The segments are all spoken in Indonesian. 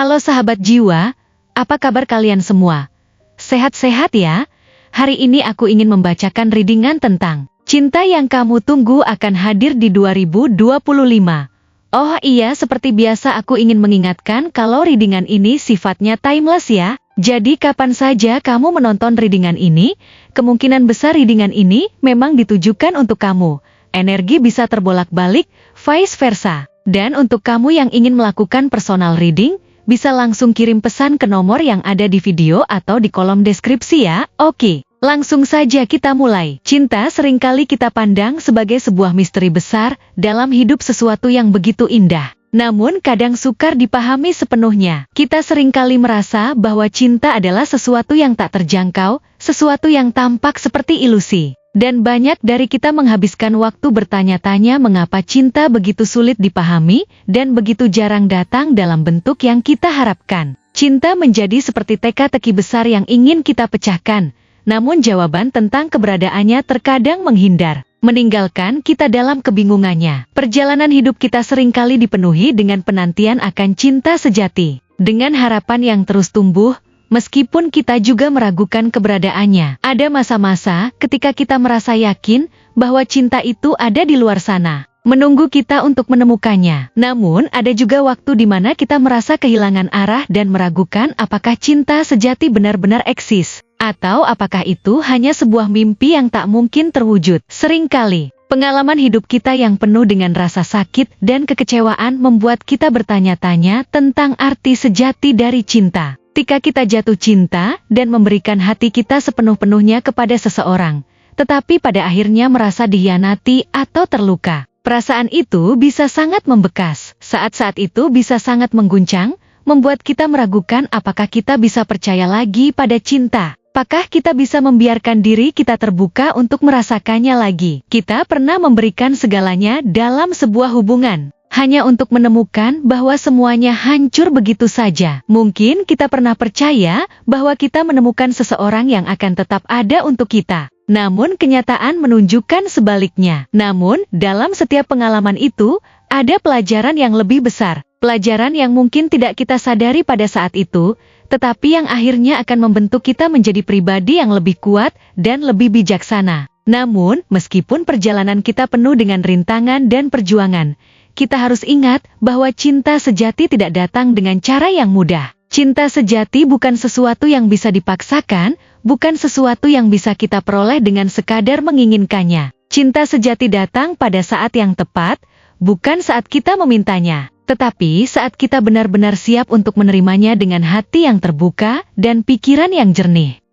Halo sahabat jiwa, apa kabar kalian semua? Sehat-sehat ya? Hari ini aku ingin membacakan readingan tentang cinta yang kamu tunggu akan hadir di 2025. Oh iya, seperti biasa aku ingin mengingatkan kalau readingan ini sifatnya timeless ya. Jadi kapan saja kamu menonton readingan ini, kemungkinan besar readingan ini memang ditujukan untuk kamu. Energi bisa terbolak-balik, vice versa. Dan untuk kamu yang ingin melakukan personal reading, bisa langsung kirim pesan ke nomor yang ada di video atau di kolom deskripsi ya. Oke, langsung saja kita mulai. Cinta seringkali kita pandang sebagai sebuah misteri besar dalam hidup, sesuatu yang begitu indah. Namun kadang sukar dipahami sepenuhnya. Kita seringkali merasa bahwa cinta adalah sesuatu yang tak terjangkau, sesuatu yang tampak seperti ilusi. Dan banyak dari kita menghabiskan waktu bertanya-tanya mengapa cinta begitu sulit dipahami dan begitu jarang datang dalam bentuk yang kita harapkan. Cinta menjadi seperti teka-teki besar yang ingin kita pecahkan, namun jawaban tentang keberadaannya terkadang menghindar, meninggalkan kita dalam kebingungannya. Perjalanan hidup kita seringkali dipenuhi dengan penantian akan cinta sejati, dengan harapan yang terus tumbuh, meskipun kita juga meragukan keberadaannya. Ada masa-masa ketika kita merasa yakin bahwa cinta itu ada di luar sana, menunggu kita untuk menemukannya. Namun ada juga waktu di mana kita merasa kehilangan arah dan meragukan apakah cinta sejati benar-benar eksis, atau apakah itu hanya sebuah mimpi yang tak mungkin terwujud. Seringkali pengalaman hidup kita yang penuh dengan rasa sakit dan kekecewaan membuat kita bertanya-tanya tentang arti sejati dari cinta. Ketika kita jatuh cinta dan memberikan hati kita sepenuh-penuhnya kepada seseorang, tetapi pada akhirnya merasa dikhianati atau terluka, perasaan itu bisa sangat membekas. Saat-saat itu bisa sangat mengguncang, membuat kita meragukan apakah kita bisa percaya lagi pada cinta. Apakah kita bisa membiarkan diri kita terbuka untuk merasakannya lagi? Kita pernah memberikan segalanya dalam sebuah hubungan, hanya untuk menemukan bahwa semuanya hancur begitu saja. Mungkin kita pernah percaya bahwa kita menemukan seseorang yang akan tetap ada untuk kita. Namun kenyataan menunjukkan sebaliknya. Namun, dalam setiap pengalaman itu, ada pelajaran yang lebih besar. Pelajaran yang mungkin tidak kita sadari pada saat itu, tetapi yang akhirnya akan membentuk kita menjadi pribadi yang lebih kuat dan lebih bijaksana. Namun, meskipun perjalanan kita penuh dengan rintangan dan perjuangan, kita harus ingat bahwa cinta sejati tidak datang dengan cara yang mudah. Cinta sejati bukan sesuatu yang bisa dipaksakan, bukan sesuatu yang bisa kita peroleh dengan sekadar menginginkannya. Cinta sejati datang pada saat yang tepat, bukan saat kita memintanya, tetapi saat kita benar-benar siap untuk menerimanya dengan hati yang terbuka dan pikiran yang jernih.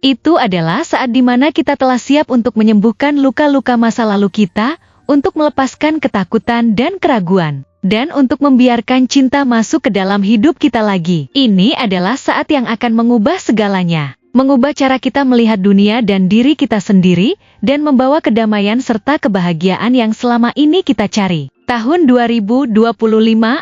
Itu adalah saat dimana kita telah siap untuk menyembuhkan luka-luka masa lalu kita, untuk melepaskan ketakutan dan keraguan, dan untuk membiarkan cinta masuk ke dalam hidup kita lagi. Ini adalah saat yang akan mengubah segalanya, mengubah cara kita melihat dunia dan diri kita sendiri, dan membawa kedamaian serta kebahagiaan yang selama ini kita cari. Tahun 2025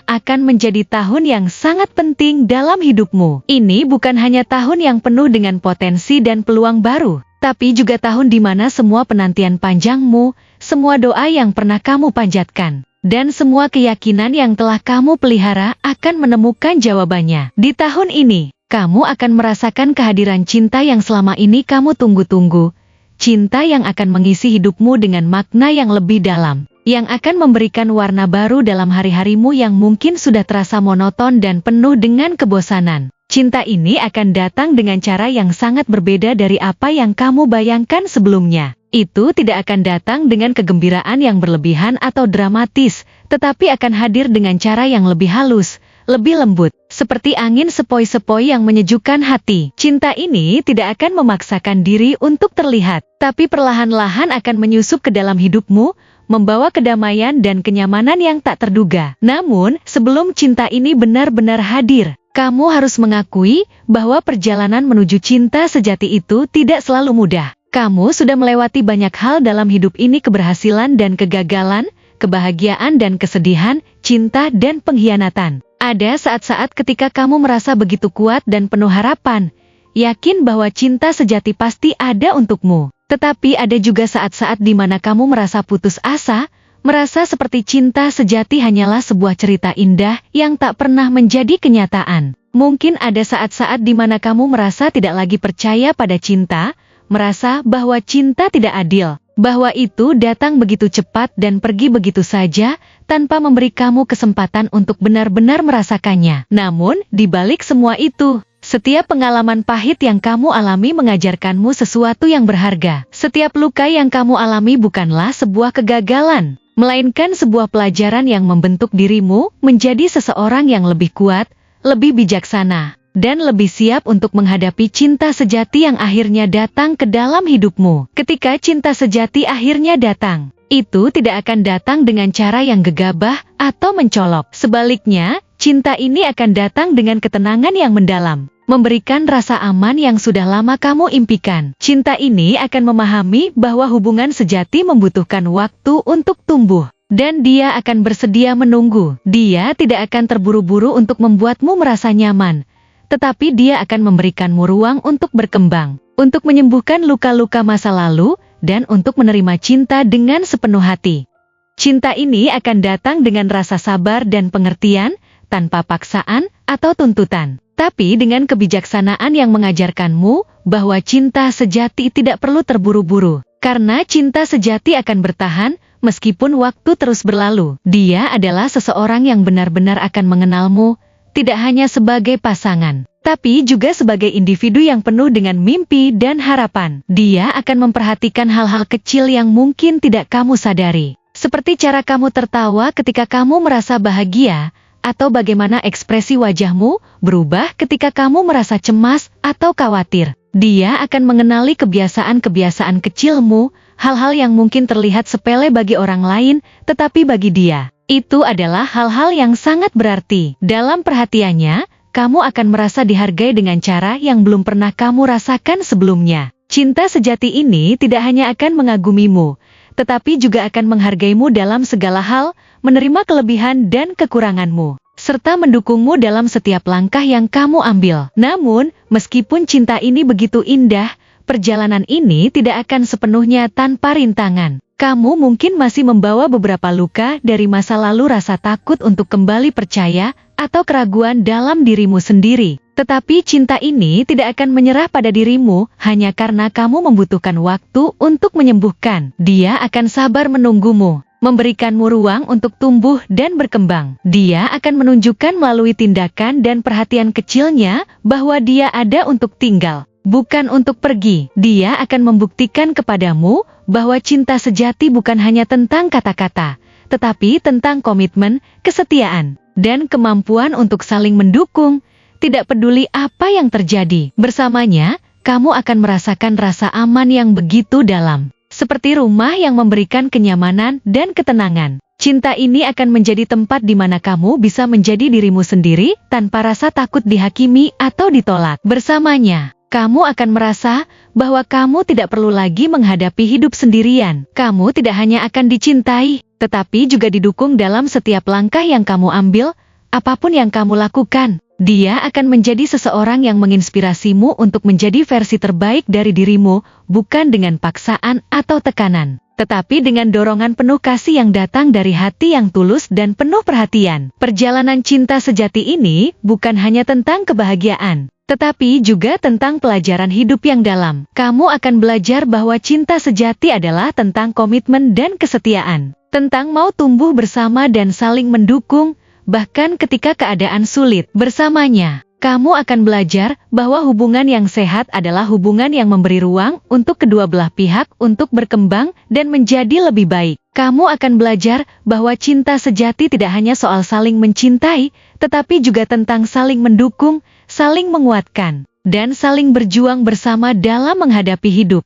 akan menjadi tahun yang sangat penting dalam hidupmu. Ini bukan hanya tahun yang penuh dengan potensi dan peluang baru, tapi juga tahun di mana semua penantian panjangmu, semua doa yang pernah kamu panjatkan, dan semua keyakinan yang telah kamu pelihara akan menemukan jawabannya. Di tahun ini, kamu akan merasakan kehadiran cinta yang selama ini kamu tunggu-tunggu. Cinta yang akan mengisi hidupmu dengan makna yang lebih dalam, yang akan memberikan warna baru dalam hari-harimu yang mungkin sudah terasa monoton dan penuh dengan kebosanan. Cinta ini akan datang dengan cara yang sangat berbeda dari apa yang kamu bayangkan sebelumnya. Itu tidak akan datang dengan kegembiraan yang berlebihan atau dramatis, tetapi akan hadir dengan cara yang lebih halus, lebih lembut, seperti angin sepoi-sepoi yang menyejukkan hati. Cinta ini tidak akan memaksakan diri untuk terlihat, tapi perlahan-lahan akan menyusup ke dalam hidupmu, membawa kedamaian dan kenyamanan yang tak terduga. Namun, sebelum cinta ini benar-benar hadir, kamu harus mengakui bahwa perjalanan menuju cinta sejati itu tidak selalu mudah. Kamu sudah melewati banyak hal dalam hidup ini, keberhasilan dan kegagalan, kebahagiaan dan kesedihan, cinta dan pengkhianatan. Ada saat-saat ketika kamu merasa begitu kuat dan penuh harapan, yakin bahwa cinta sejati pasti ada untukmu. Tetapi ada juga saat-saat di mana kamu merasa putus asa, merasa seperti cinta sejati hanyalah sebuah cerita indah yang tak pernah menjadi kenyataan. Mungkin ada saat-saat di mana kamu merasa tidak lagi percaya pada cinta, merasa bahwa cinta tidak adil, bahwa itu datang begitu cepat dan pergi begitu saja, tanpa memberi kamu kesempatan untuk benar-benar merasakannya. Namun, di balik semua itu, setiap pengalaman pahit yang kamu alami mengajarkanmu sesuatu yang berharga. Setiap luka yang kamu alami bukanlah sebuah kegagalan, melainkan sebuah pelajaran yang membentuk dirimu menjadi seseorang yang lebih kuat, lebih bijaksana, dan lebih siap untuk menghadapi cinta sejati yang akhirnya datang ke dalam hidupmu. Ketika cinta sejati akhirnya datang, itu tidak akan datang dengan cara yang gegabah atau mencolok. Sebaliknya, cinta ini akan datang dengan ketenangan yang mendalam, memberikan rasa aman yang sudah lama kamu impikan. Cinta ini akan memahami bahwa hubungan sejati membutuhkan waktu untuk tumbuh, dan dia akan bersedia menunggu. Dia tidak akan terburu-buru untuk membuatmu merasa nyaman, tetapi dia akan memberikanmu ruang untuk berkembang, untuk menyembuhkan luka-luka masa lalu, dan untuk menerima cinta dengan sepenuh hati. Cinta ini akan datang dengan rasa sabar dan pengertian, tanpa paksaan atau tuntutan, tapi dengan kebijaksanaan yang mengajarkanmu bahwa cinta sejati tidak perlu terburu-buru, karena cinta sejati akan bertahan meskipun waktu terus berlalu. Dia adalah seseorang yang benar-benar akan mengenalmu, tidak hanya sebagai pasangan, tapi juga sebagai individu yang penuh dengan mimpi dan harapan. Dia akan memperhatikan hal-hal kecil yang mungkin tidak kamu sadari, seperti cara kamu tertawa ketika kamu merasa bahagia, atau bagaimana ekspresi wajahmu berubah ketika kamu merasa cemas atau khawatir. Dia akan mengenali kebiasaan-kebiasaan kecilmu, hal-hal yang mungkin terlihat sepele bagi orang lain, tetapi bagi dia, itu adalah hal-hal yang sangat berarti. Dalam perhatiannya, kamu akan merasa dihargai dengan cara yang belum pernah kamu rasakan sebelumnya. Cinta sejati ini tidak hanya akan mengagumimu, tetapi juga akan menghargaimu dalam segala hal, menerima kelebihan dan kekuranganmu, serta mendukungmu dalam setiap langkah yang kamu ambil. Namun, meskipun cinta ini begitu indah, perjalanan ini tidak akan sepenuhnya tanpa rintangan. Kamu mungkin masih membawa beberapa luka dari masa lalu, rasa takut untuk kembali percaya, atau keraguan dalam dirimu sendiri. Tetapi cinta ini tidak akan menyerah pada dirimu hanya karena kamu membutuhkan waktu untuk menyembuhkan. Dia akan sabar menunggumu, memberikanmu ruang untuk tumbuh dan berkembang. Dia akan menunjukkan melalui tindakan dan perhatian kecilnya bahwa dia ada untuk tinggal, bukan untuk pergi. Dia akan membuktikan kepadamu bahwa cinta sejati bukan hanya tentang kata-kata, tetapi tentang komitmen, kesetiaan, dan kemampuan untuk saling mendukung. Tidak peduli apa yang terjadi, bersamanya, kamu akan merasakan rasa aman yang begitu dalam, seperti rumah yang memberikan kenyamanan dan ketenangan. Cinta ini akan menjadi tempat di mana kamu bisa menjadi dirimu sendiri tanpa rasa takut dihakimi atau ditolak. Bersamanya, kamu akan merasa bahwa kamu tidak perlu lagi menghadapi hidup sendirian. Kamu tidak hanya akan dicintai, tetapi juga didukung dalam setiap langkah yang kamu ambil, apapun yang kamu lakukan. Dia akan menjadi seseorang yang menginspirasimu untuk menjadi versi terbaik dari dirimu, bukan dengan paksaan atau tekanan, tetapi dengan dorongan penuh kasih yang datang dari hati yang tulus dan penuh perhatian. Perjalanan cinta sejati ini bukan hanya tentang kebahagiaan, tetapi juga tentang pelajaran hidup yang dalam. Kamu akan belajar bahwa cinta sejati adalah tentang komitmen dan kesetiaan, tentang mau tumbuh bersama dan saling mendukung, bahkan ketika keadaan sulit. Bersamanya, kamu akan belajar bahwa hubungan yang sehat adalah hubungan yang memberi ruang untuk kedua belah pihak untuk berkembang dan menjadi lebih baik. Kamu akan belajar bahwa cinta sejati tidak hanya soal saling mencintai, tetapi juga tentang saling mendukung, saling menguatkan, dan saling berjuang bersama dalam menghadapi hidup.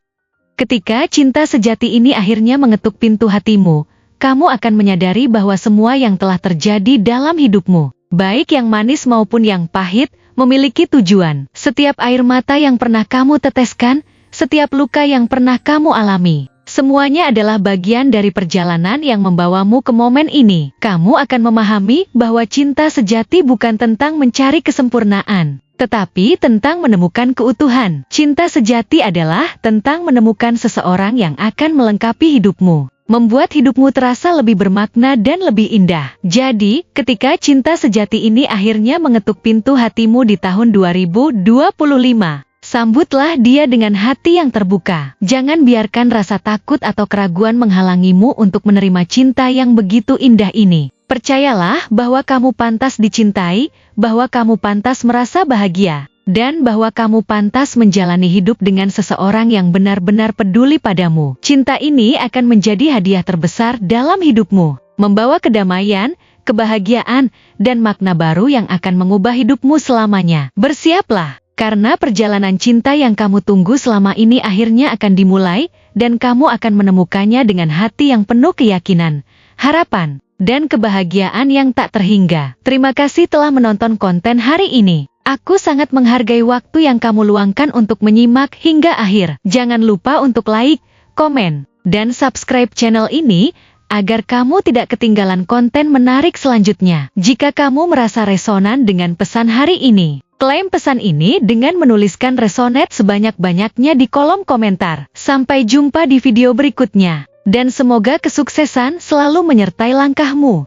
Ketika cinta sejati ini akhirnya mengetuk pintu hatimu, kamu akan menyadari bahwa semua yang telah terjadi dalam hidupmu, baik yang manis maupun yang pahit, memiliki tujuan. Setiap air mata yang pernah kamu teteskan, setiap luka yang pernah kamu alami, semuanya adalah bagian dari perjalanan yang membawamu ke momen ini. Kamu akan memahami bahwa cinta sejati bukan tentang mencari kesempurnaan, tetapi tentang menemukan keutuhan. Cinta sejati adalah tentang menemukan seseorang yang akan melengkapi hidupmu, membuat hidupmu terasa lebih bermakna dan lebih indah. Jadi, ketika cinta sejati ini akhirnya mengetuk pintu hatimu di tahun 2025, sambutlah dia dengan hati yang terbuka. Jangan biarkan rasa takut atau keraguan menghalangimu untuk menerima cinta yang begitu indah ini. Percayalah bahwa kamu pantas dicintai, bahwa kamu pantas merasa bahagia, dan bahwa kamu pantas menjalani hidup dengan seseorang yang benar-benar peduli padamu. Cinta ini akan menjadi hadiah terbesar dalam hidupmu, membawa kedamaian, kebahagiaan, dan makna baru yang akan mengubah hidupmu selamanya. Bersiaplah, karena perjalanan cinta yang kamu tunggu selama ini akhirnya akan dimulai, dan kamu akan menemukannya dengan hati yang penuh keyakinan, harapan, dan kebahagiaan yang tak terhingga. Terima kasih telah menonton konten hari ini. Aku sangat menghargai waktu yang kamu luangkan untuk menyimak hingga akhir. Jangan lupa untuk like, komen, dan subscribe channel ini, agar kamu tidak ketinggalan konten menarik selanjutnya. Jika kamu merasa resonan dengan pesan hari ini, klaim pesan ini dengan menuliskan resonate sebanyak-banyaknya di kolom komentar. Sampai jumpa di video berikutnya, dan semoga kesuksesan selalu menyertai langkahmu.